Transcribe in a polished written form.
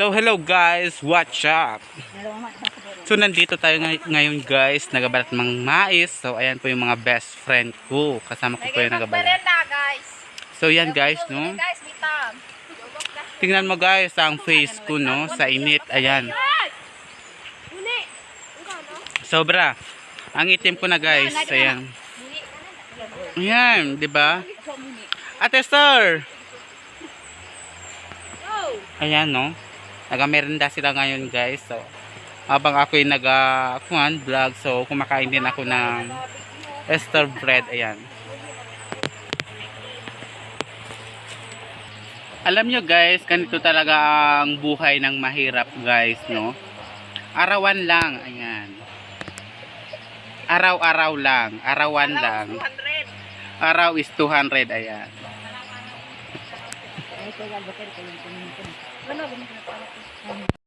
So hello guys, what's up? So nandito tayo ngayon guys, nagabalat ng mais. So ayan po yung mga best friend ko. Kasama ko po yung nagabalat. So yan guys, no. Tingnan mo guys ang face ko, no, sa init. Ayan. Sobra. Ang itim ko na guys. Ayan. Ayan, 'di ba? Ate Star. Ayan, no. Nagamerenda sila ngayon guys. So habang ako'y vlog, so kumakain din ako ng Easter bread. Ayan. Alam nyo guys, ganito talaga ang buhay ng mahirap guys, no. Arawan lang. Ayan. Araw-araw lang. Arawan lang. Araw is 200. Ayan.